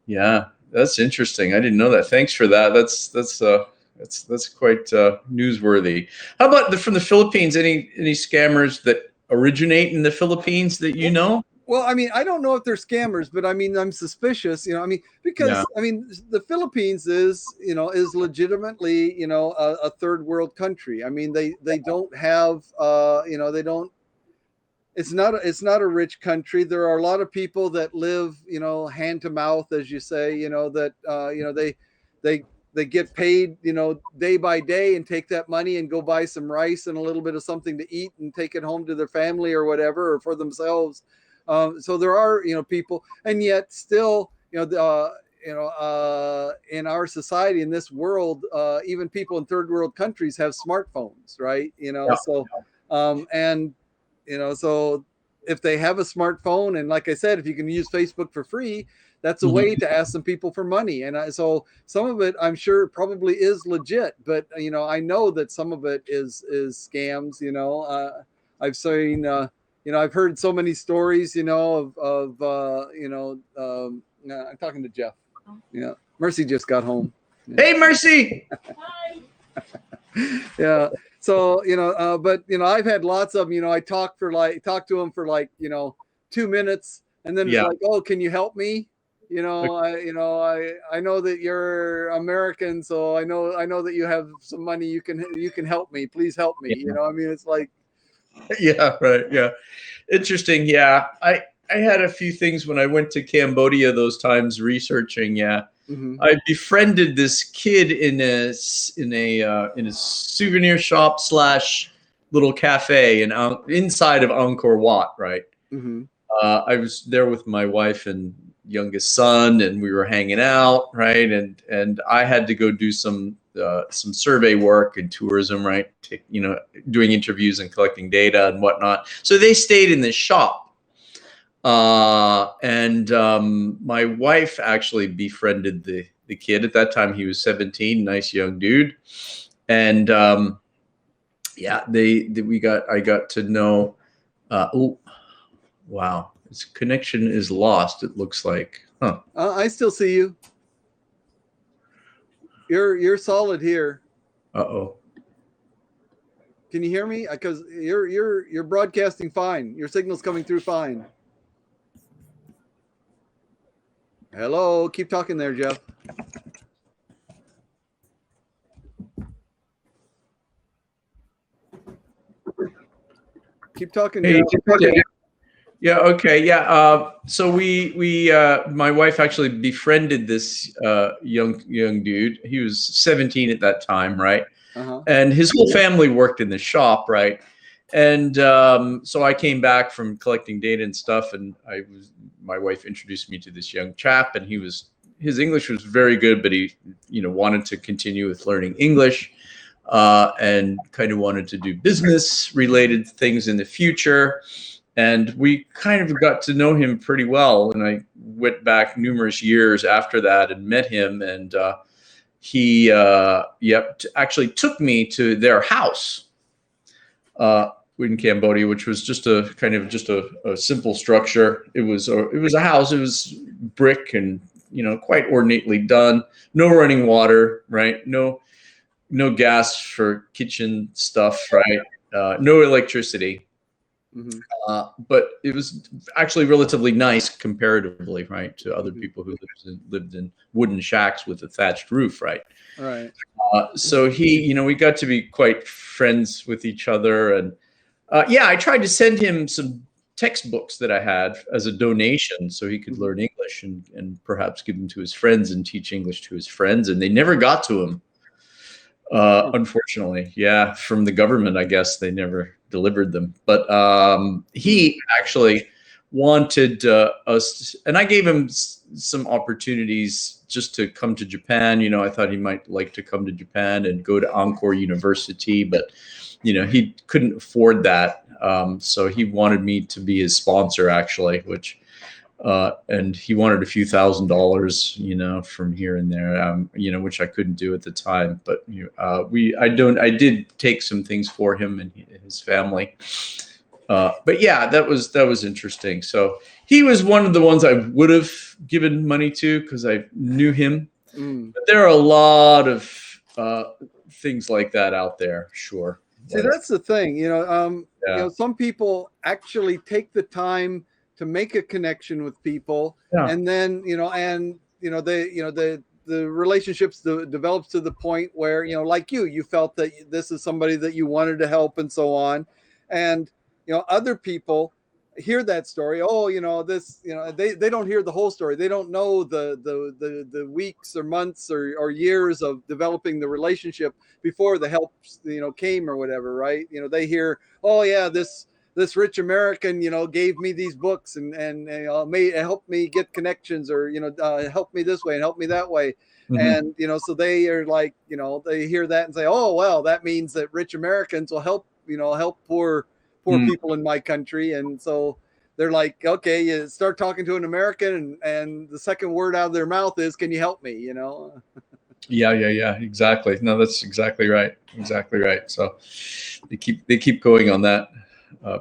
[SPEAKER 1] Yeah, that's interesting. I didn't know that. Thanks for that. That's quite newsworthy. How about from the Philippines? Any scammers that originate in the Philippines that you know?
[SPEAKER 2] Well, I mean, I don't know if they're scammers, but I mean, I'm suspicious. Because the Philippines is legitimately a third world country. I mean, they don't have they don't. It's not a rich country. There are a lot of people that live, hand to mouth, as you say, that they get paid, day by day, and take that money and go buy some rice and a little bit of something to eat and take it home to their family or whatever, or for themselves. So there are, people, and yet still, in our society, in this world, even people in third world countries have smartphones, right? So if they have a smartphone, and like I said, if you can use Facebook for free, that's a way to ask some people for money. And so some of it, I'm sure, probably is legit, but I know that some of it is scams. I've seen, I've heard so many stories, of I'm talking to Jeff. Mercy just got home.
[SPEAKER 1] Hey, Mercy.
[SPEAKER 3] Hi.
[SPEAKER 2] Yeah. So, but, I've had lots of, I talk to them for 2 minutes, and then it's like, oh, can you help me? I know that you're American, so I know that you have some money. You can help me. Please help me. It's like.
[SPEAKER 1] Yeah. Right. Yeah. Interesting. Yeah. I had a few things when I went to Cambodia those times researching. Yeah. Mm-hmm. I befriended this kid in a souvenir shop / little cafe inside of Angkor Wat, right? Mm-hmm. I was there with my wife and youngest son, and we were hanging out, right? And I had to go do some survey work and tourism, right? Doing interviews and collecting data and whatnot. So they stayed in this shop. And my wife actually befriended the kid. At that time, he was 17, nice young dude. And I got to know. Oh, wow, his connection is lost. It looks like. Huh.
[SPEAKER 2] I still see you. You're solid here.
[SPEAKER 1] Uh-oh.
[SPEAKER 2] Can you hear me? Because you're broadcasting fine. Your signal's coming through fine. Hello, keep talking there, Jeff. Keep talking,
[SPEAKER 1] Hey,
[SPEAKER 2] Jeff.
[SPEAKER 1] yeah, okay, yeah. So we my wife actually befriended this young dude. He was 17 at that time, right?
[SPEAKER 2] Uh-huh.
[SPEAKER 1] And his whole family worked in the shop, right? And so I came back from collecting data and stuff, and my wife introduced me to this young chap, and his English was very good, but he wanted to continue with learning English, and kind of wanted to do business related things in the future. And we kind of got to know him pretty well. And I went back numerous years after that and met him. And he, actually took me to their house in Cambodia, which was just a kind of just a simple structure. It was a house. It was brick and quite ornately done. No running water, right? No gas for kitchen stuff, right? No electricity.
[SPEAKER 2] Mm-hmm.
[SPEAKER 1] But it was actually relatively nice comparatively, right, to other people who lived in wooden shacks with a thatched roof, right?
[SPEAKER 2] Right.
[SPEAKER 1] So we got to be quite friends with each other, and I tried to send him some textbooks that I had as a donation so he could learn English and perhaps give them to his friends and teach English to his friends, and they never got to him. Unfortunately, yeah, from the government, I guess they never delivered them. But he actually wanted us, and I gave him some opportunities just to come to Japan. I thought he might like to come to Japan and go to Encore University, but he couldn't afford that. So he wanted me to be his sponsor, actually, which. And he wanted a few $1,000s, from here and there, which I couldn't do at the time. But I did take some things for him and his family. But yeah, that was interesting. So he was one of the ones I would have given money to because I knew him. But there are a lot of things like that out there. Sure.
[SPEAKER 2] See, that's the thing. Some people actually take the time to make a connection with people, and then the relationships develops to the point where like you felt that this is somebody that you wanted to help and so on, and other people hear that story. They don't hear the whole story. They don't know the weeks or months or years of developing the relationship before the help came or whatever, right? They hear, oh yeah, this rich American, gave me these books and helped me get connections, or helped me this way and helped me that way. And so they are like, they hear that and say, oh well, that means that rich Americans will help poor people in my country. And so they're like, okay, you start talking to an American, and the second word out of their mouth is, can you help me?
[SPEAKER 1] Yeah, exactly. No, that's exactly right. So they keep going on that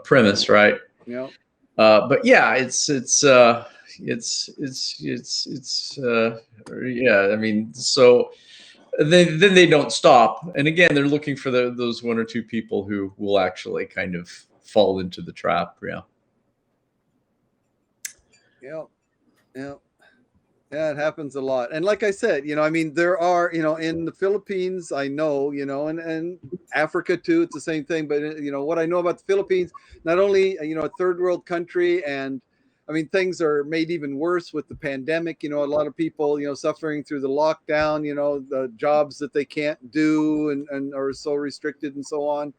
[SPEAKER 1] premise, right?
[SPEAKER 2] Yeah.
[SPEAKER 1] But yeah, it's I mean, so then they don't stop, and again, they're looking for those one or two people who will actually kind of fall into the trap.
[SPEAKER 2] Yeah, it happens a lot. And like I said, there are, in the Philippines, I know, and Africa too, it's the same thing. But, what I know about the Philippines, not only, a third world country, and I mean, things are made even worse with the pandemic. A lot of people, suffering through the lockdown, the jobs that they can't do and are so restricted and so on.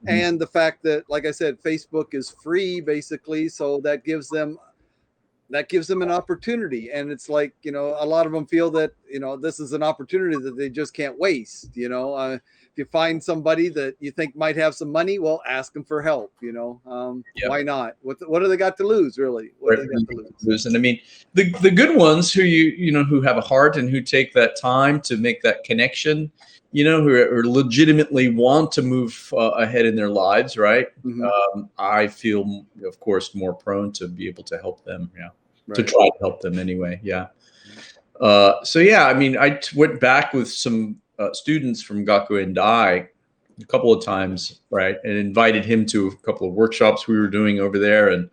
[SPEAKER 2] And the fact that, like I said, Facebook is free, basically. So that gives them an opportunity. And it's like, a lot of them feel that, this is an opportunity that they just can't waste. If you find somebody that you think might have some money, well, ask them for help. Why not? What do they got to lose, really? What do they got to lose?
[SPEAKER 1] And I mean, the good ones who who have a heart and who take that time to make that connection, who legitimately want to move ahead in their lives, right? I feel, of course, more prone to be able to help them. Yeah. to
[SPEAKER 2] Right.
[SPEAKER 1] try to help them anyway. Yeah. So yeah, I mean, went back with some students from Gakuen Dai a couple of times, right, and invited him to a couple of workshops we were doing over there, and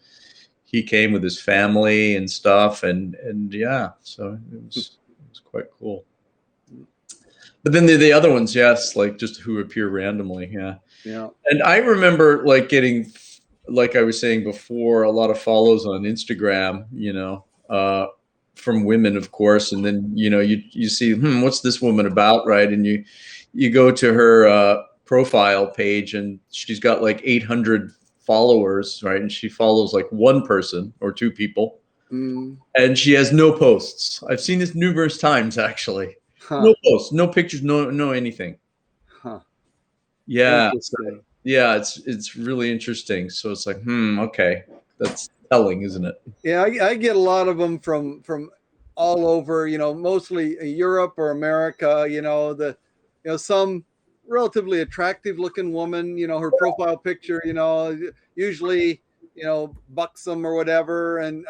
[SPEAKER 1] he came with his family and stuff, and yeah, so it was quite cool. But then the other ones, yes, like just who appear randomly, yeah.
[SPEAKER 2] Yeah.
[SPEAKER 1] And I remember like getting, like I was saying before, a lot of follows on Instagram, from women, of course, and then you see, what's this woman about, right? And you go to her profile page, and she's got like 800 followers, right? And she follows like one person or two people, and she has no posts. I've seen this numerous times, actually.
[SPEAKER 2] Huh.
[SPEAKER 1] No posts, no pictures, no anything.
[SPEAKER 2] Huh.
[SPEAKER 1] Yeah.
[SPEAKER 2] Interesting.
[SPEAKER 1] Yeah, it's really interesting. So it's like, okay, that's telling, isn't it?
[SPEAKER 2] Yeah, I get a lot of them from all over, mostly Europe or America. Some relatively attractive looking woman, her profile picture, usually, buxom or whatever, and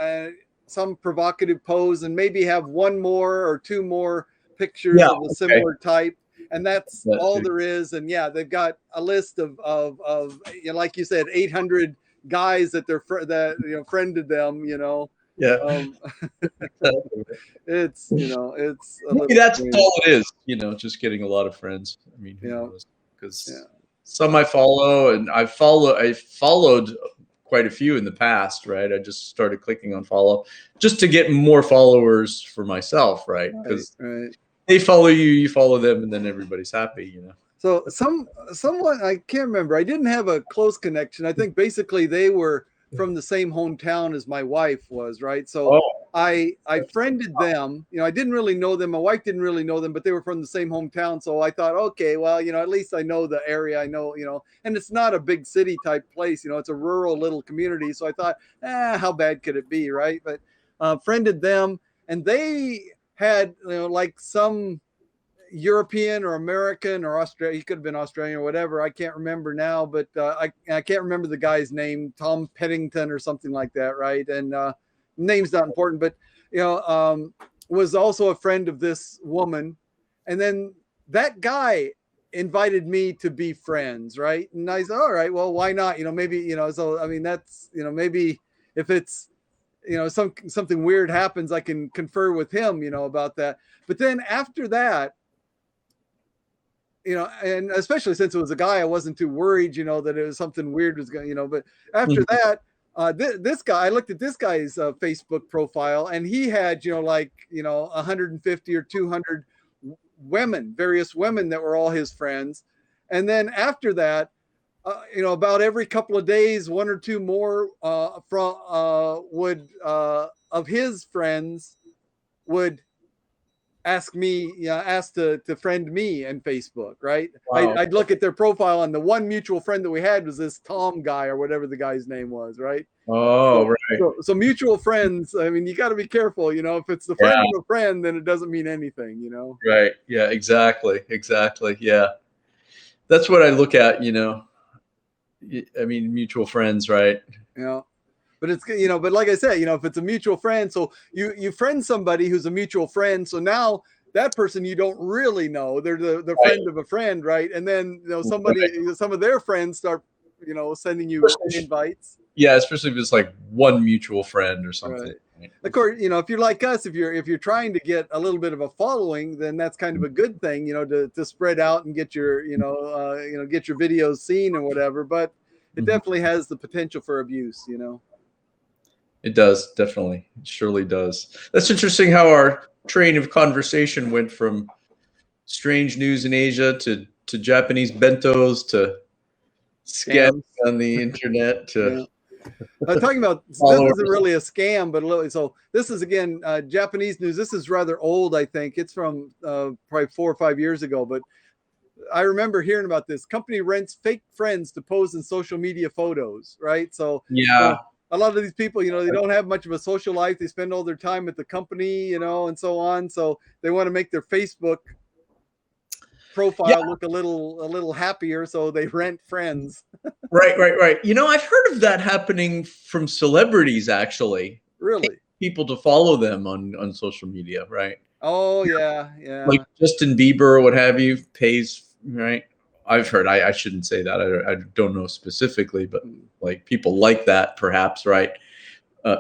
[SPEAKER 2] some provocative pose, and maybe have one more or two more pictures
[SPEAKER 1] Yeah,
[SPEAKER 2] of a similar type. And that's
[SPEAKER 1] that
[SPEAKER 2] all
[SPEAKER 1] too.
[SPEAKER 2] there is. And yeah, they've got a list of like you said, 800 guys that friended them.
[SPEAKER 1] Yeah.
[SPEAKER 2] Um, it's it's a
[SPEAKER 1] Maybe
[SPEAKER 2] little
[SPEAKER 1] that's
[SPEAKER 2] strange.
[SPEAKER 1] all it is, just getting a lot of friends. I mean, who
[SPEAKER 2] Yeah.
[SPEAKER 1] knows? Because
[SPEAKER 2] Yeah.
[SPEAKER 1] some I follow, and I followed quite a few in the past, right? I just started clicking on follow just to get more followers for myself, right? Because
[SPEAKER 2] Right.
[SPEAKER 1] they follow you, you follow them, and then everybody's happy,
[SPEAKER 2] So someone I can't remember. I didn't have a close connection. I think basically they were from the same hometown as my wife was, right? So
[SPEAKER 1] Oh,
[SPEAKER 2] I friended them. I didn't really know them. My wife didn't really know them, but they were from the same hometown. So I thought, okay, well, at least I know the area. I know, and it's not a big city type place. It's a rural little community. So I thought, how bad could it be, right? But friended them, and they had, like some European or American or Australian. He could have been Australian or whatever. I can't remember now, but I can't remember the guy's name, Tom Pennington or something like that, right? And name's not important, but was also a friend of this woman. And then that guy invited me to be friends, right? And I said, all right, well, why not? Maybe, so I mean, that's, maybe if it's, something weird happens, I can confer with him, about that. But then after that, and especially since it was a guy, I wasn't too worried, that it was something weird was going, but after that, this guy, I looked at this guy's Facebook profile, and he had, 150 or 200 women, various women that were all his friends. And then after that, about every couple of days, one or two more of his friends would ask to friend me in Facebook, right?
[SPEAKER 1] wow.
[SPEAKER 2] I'd look at their profile, and the one mutual friend that we had was this Tom guy or whatever the guy's name was, right?
[SPEAKER 1] Oh, right.
[SPEAKER 2] So mutual friends, I mean, you got to be careful, if it's the friend of a friend, then it doesn't mean anything,
[SPEAKER 1] Right. Yeah, exactly. Yeah. That's what I look at, I mean, mutual friends, right?
[SPEAKER 2] But it's, but like I said, if it's a mutual friend, so you friend somebody who's a mutual friend, so now that person you don't really know, they're the
[SPEAKER 1] Right.
[SPEAKER 2] friend of a friend, right? And then some of their friends start sending you invites.
[SPEAKER 1] Yeah, especially if it's like one mutual friend or something.
[SPEAKER 2] Right. Of course, if you're like us, if you're trying to get a little bit of a following, then that's kind of a good thing, to spread out and get your get your videos seen or whatever. But it definitely has the potential for abuse.
[SPEAKER 1] It does, definitely. It surely does. That's interesting how our train of conversation went from strange news in Asia to Japanese bentos to scams on the internet to
[SPEAKER 2] talking about this isn't really a scam, but so this is again Japanese news. This is rather old, I think. It's from probably 4 or 5 years ago, but I remember hearing about this. Company rents fake friends to pose in social media photos, right? So
[SPEAKER 1] yeah.
[SPEAKER 2] A lot of these people, they don't have much of a social life. They spend all their time at the company, and so on. So they want to make their Facebook profile look a little happier, so they rent friends.
[SPEAKER 1] Right. I've heard of that happening from celebrities, actually.
[SPEAKER 2] Really?
[SPEAKER 1] people to follow them on social media, right?
[SPEAKER 2] Oh yeah, yeah.
[SPEAKER 1] Like Justin Bieber or what have you pays, right? I've heard. I shouldn't say that. I don't know specifically, but like people like that, perhaps, right?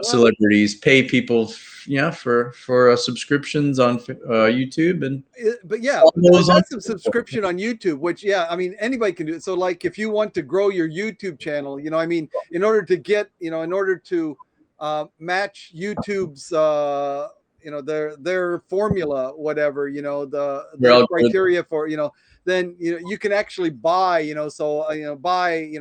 [SPEAKER 1] Celebrities pay people, yeah, for subscriptions on YouTube and
[SPEAKER 2] But yeah,
[SPEAKER 1] follows on.
[SPEAKER 2] that's a subscription on YouTube, which yeah, I mean anybody can do it. So like if you want to grow your YouTube channel, I mean, in order to get, in order to match YouTube's their formula, whatever, their criteria for, then you can actually buy, buy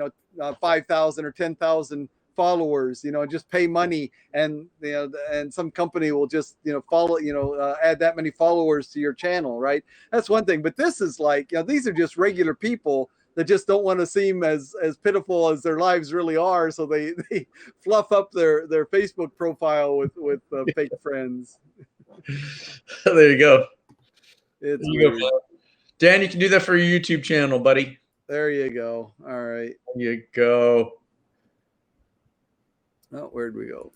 [SPEAKER 2] 5,000 or 10,000 followers, just pay money, and and some company will just follow, add that many followers to your channel, right? That's one thing. But this is like, these are just regular people that just don't want to seem as pitiful as their lives really are, so they fluff up their Facebook profile with fake friends.
[SPEAKER 1] There you go.
[SPEAKER 2] It's
[SPEAKER 1] there you
[SPEAKER 2] weird.
[SPEAKER 1] go, Dan. You can do that for your YouTube channel, buddy.
[SPEAKER 2] There you go. All right.
[SPEAKER 1] There you go.
[SPEAKER 2] Oh, where'd we go?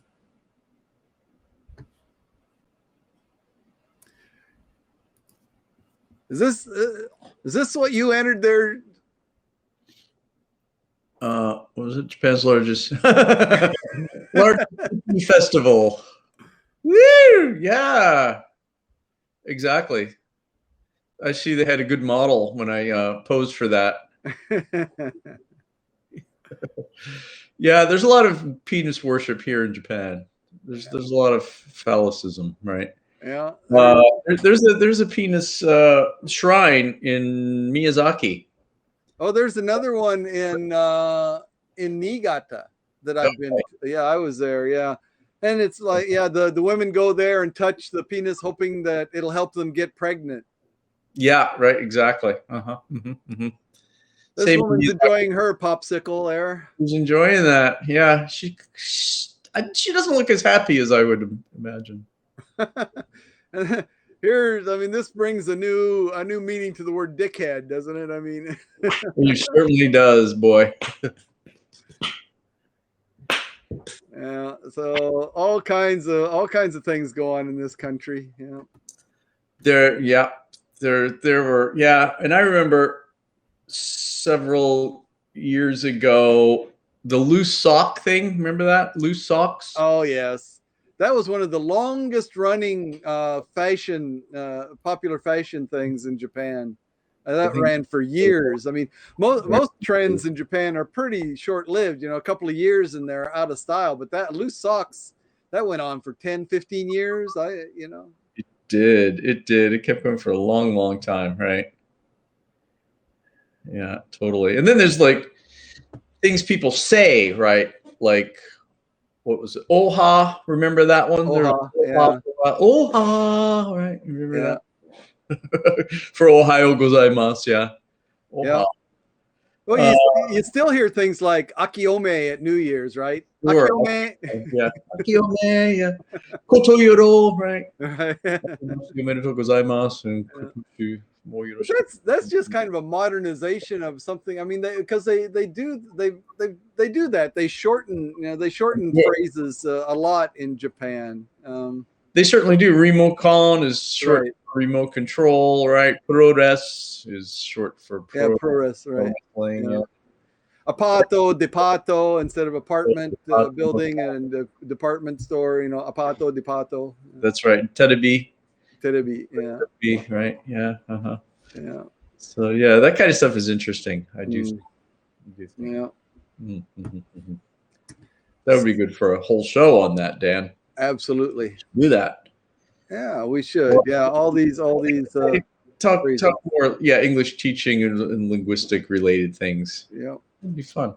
[SPEAKER 2] Is this what you entered there?
[SPEAKER 1] What was it? Japan's largest festival. Woo! Yeah, exactly. I see they had a good model when I posed for that. Yeah, there's a lot of penis worship here in Japan. There's a lot of phallicism, right?
[SPEAKER 2] Yeah.
[SPEAKER 1] There's a penis shrine in Miyazaki.
[SPEAKER 2] Oh, there's another one in Niigata that I've been. Yeah, I was there. Yeah, and it's like, yeah, the women go there and touch the penis, hoping that it'll help them get pregnant.
[SPEAKER 1] Yeah, right. Exactly. Mm-hmm, mm-hmm.
[SPEAKER 2] This woman's enjoying her popsicle there.
[SPEAKER 1] She's enjoying that. Yeah, she doesn't look as happy as I would imagine.
[SPEAKER 2] I mean, this brings a new meaning to the word dickhead, doesn't it? I mean,
[SPEAKER 1] it certainly does, boy.
[SPEAKER 2] Yeah. So all kinds of things go on in this country. Yeah. There
[SPEAKER 1] were, and I remember several years ago the loose sock thing. Remember that? Loose socks?
[SPEAKER 2] Oh yes. That was one of the longest running popular fashion things in Japan. That ran for years. I mean, most trends in Japan are pretty short-lived, a couple of years and they're out of style. But that loose socks, that went on for 10, 15 years.
[SPEAKER 1] It did. It kept going for a long, long time, right? Yeah, totally. And then there's like things people say, right? Like, what was it? Oha, remember that one?
[SPEAKER 2] Oha, yeah.
[SPEAKER 1] Oha, right? Remember that? For Ohio gozaimasu, yeah. Oha.
[SPEAKER 2] Yeah. Well, you still hear things like Akiome at New Year's, right?
[SPEAKER 1] Sure.
[SPEAKER 2] Akiome.
[SPEAKER 1] Yeah. Akiome, yeah. Kotoyoro, right? Gozaimasu.
[SPEAKER 2] That's just kind of a modernization of something. I mean, because they do that. They shorten phrases a lot in Japan.
[SPEAKER 1] They certainly do. Remocon is short for remote control, right? Prores is short for
[SPEAKER 2] prores, right?
[SPEAKER 1] Yeah.
[SPEAKER 2] Apato, depato instead of apartment building and department store. Apato, depato.
[SPEAKER 1] That's right. Terebi,
[SPEAKER 2] yeah.
[SPEAKER 1] Terebi, right? Yeah.
[SPEAKER 2] Yeah.
[SPEAKER 1] So yeah, that kind of stuff is interesting. I do. Think.
[SPEAKER 2] Yeah.
[SPEAKER 1] Mm-hmm. That would be good for a whole show on that, Dan.
[SPEAKER 2] Absolutely.
[SPEAKER 1] Do that.
[SPEAKER 2] Yeah, we should. Yeah, all these.
[SPEAKER 1] Talk more. Yeah, English teaching and linguistic related things.
[SPEAKER 2] Yeah,
[SPEAKER 1] it'd be fun.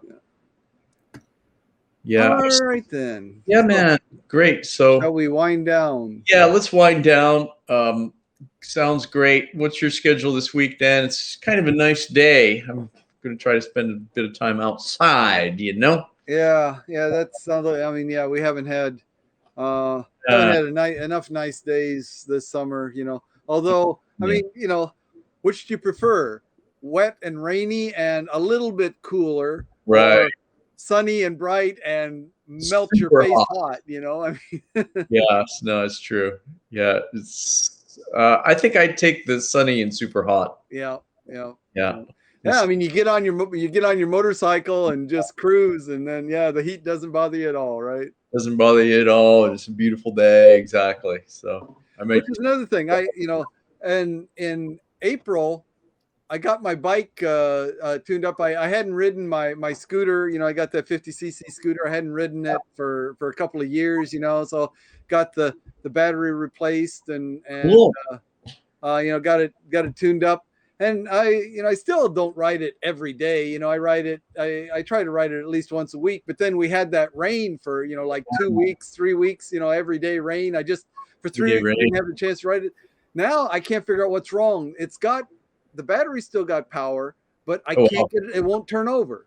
[SPEAKER 1] Yeah.
[SPEAKER 2] All right then.
[SPEAKER 1] Yeah, man. Great. So
[SPEAKER 2] shall we wind down?
[SPEAKER 1] Yeah, let's wind down. Sounds great. What's your schedule this week, Dan? It's kind of a nice day. I'm going to try to spend a bit of time outside. Yeah,
[SPEAKER 2] that sounds like. I mean, we haven't had. Haven't had enough nice days this summer, although I mean, which do you prefer, wet and rainy and a little bit cooler,
[SPEAKER 1] right?
[SPEAKER 2] Or sunny and bright and melt your
[SPEAKER 1] super
[SPEAKER 2] face
[SPEAKER 1] hot.
[SPEAKER 2] hot, you know. I mean,
[SPEAKER 1] Yeah, no, it's true. Yeah, it's. I think I'd take the sunny and super hot.
[SPEAKER 2] yeah, yeah,
[SPEAKER 1] Yeah,
[SPEAKER 2] yeah. Yeah, I
[SPEAKER 1] this
[SPEAKER 2] mean, you get on your motorcycle and just cruise, and then yeah, the heat doesn't bother you at all, right?
[SPEAKER 1] doesn't bother you at all. It's a beautiful day. Exactly. So I might.
[SPEAKER 2] Which is another thing. And in April, I got my bike tuned up. I hadn't ridden my scooter. You know, I got that 50cc scooter. I hadn't ridden it for a couple of years. You know, so got the battery replaced and
[SPEAKER 1] Cool.
[SPEAKER 2] got it tuned up. And I still don't ride it every day. You know, I ride it. I try to ride it at least once a week. But then we had that rain for like 2 weeks, 3 weeks. You know, every day rain. I just for
[SPEAKER 1] We
[SPEAKER 2] 3 weeks
[SPEAKER 1] get ready.
[SPEAKER 2] didn't have the chance to ride it. Now I can't figure out what's wrong. It's got the battery still got power, but I
[SPEAKER 1] Oh,
[SPEAKER 2] can't
[SPEAKER 1] wow.
[SPEAKER 2] get it. It won't turn over.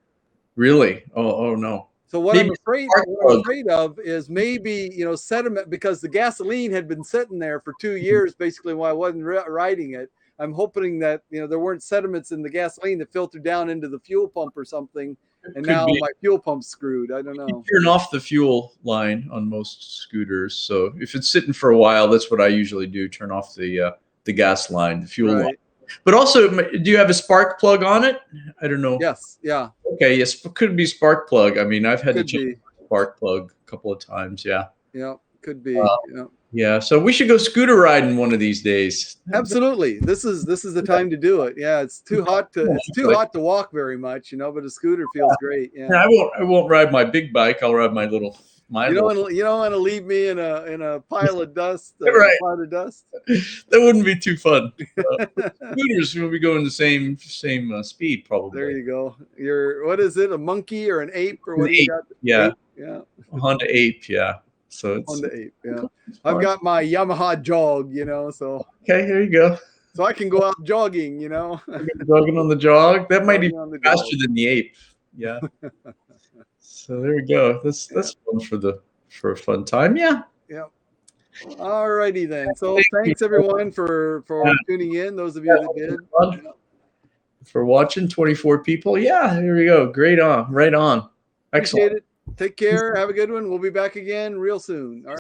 [SPEAKER 1] Really? Oh, no.
[SPEAKER 2] So what
[SPEAKER 1] Maybe
[SPEAKER 2] I'm afraid
[SPEAKER 1] spark
[SPEAKER 2] what I'm
[SPEAKER 1] plug.
[SPEAKER 2] afraid of is maybe sediment because the gasoline had been sitting there for 2 years basically while I wasn't riding it. I'm hoping that there weren't sediments in the gasoline that filtered down into the fuel pump or something, and
[SPEAKER 1] Could
[SPEAKER 2] now
[SPEAKER 1] be.
[SPEAKER 2] my fuel pump's screwed. I don't know.
[SPEAKER 1] Turn off the fuel line on most scooters. So if it's sitting for a while, that's what I usually do. Turn off the gas line, the fuel line.
[SPEAKER 2] Right.
[SPEAKER 1] But also, do you have a spark plug on it? I don't know.
[SPEAKER 2] Yes. Yeah.
[SPEAKER 1] Okay, yes, it could be spark plug. I mean, I've had to
[SPEAKER 2] Could
[SPEAKER 1] change
[SPEAKER 2] be.
[SPEAKER 1] the spark plug a couple of times. Yeah.
[SPEAKER 2] Yeah. Could be. Yeah.
[SPEAKER 1] Yeah. So we should go scooter riding one of these days.
[SPEAKER 2] Absolutely. This is the time to do it. Yeah, it's too hot to walk very much, but a scooter feels great.
[SPEAKER 1] And
[SPEAKER 2] Yeah.
[SPEAKER 1] I won't ride my big bike. I'll ride my
[SPEAKER 2] You don't
[SPEAKER 1] little.
[SPEAKER 2] want to you don't want to leave me in a pile of dust,
[SPEAKER 1] Right.
[SPEAKER 2] cloud of dust.
[SPEAKER 1] That wouldn't be too fun. Scooters will be going the same speed
[SPEAKER 2] There
[SPEAKER 1] probably.
[SPEAKER 2] you go. What is it? A monkey or an ape or
[SPEAKER 1] An
[SPEAKER 2] what do you
[SPEAKER 1] ape.
[SPEAKER 2] got?
[SPEAKER 1] Yeah,
[SPEAKER 2] Ape? Yeah.
[SPEAKER 1] a Honda Ape. Yeah. So
[SPEAKER 2] On the ape. Yeah.
[SPEAKER 1] it's
[SPEAKER 2] I've
[SPEAKER 1] fun.
[SPEAKER 2] got my Yamaha jog,
[SPEAKER 1] Okay, here you go.
[SPEAKER 2] so I can go out jogging,
[SPEAKER 1] Jogging on the jog. That might be
[SPEAKER 2] jogging on the
[SPEAKER 1] faster
[SPEAKER 2] jog.
[SPEAKER 1] than the ape. Yeah. So there we go. That's fun for a fun time. Yeah.
[SPEAKER 2] Yeah. All righty then. So
[SPEAKER 1] Thank you.
[SPEAKER 2] thanks everyone for
[SPEAKER 1] Yeah.
[SPEAKER 2] tuning in. Those of you that did.
[SPEAKER 1] Fun for watching. 24 people. Yeah. Here we go. Great on. Right on. Excellent.
[SPEAKER 2] Appreciate it. Take care. Have a good one. We'll be back again real soon. All right.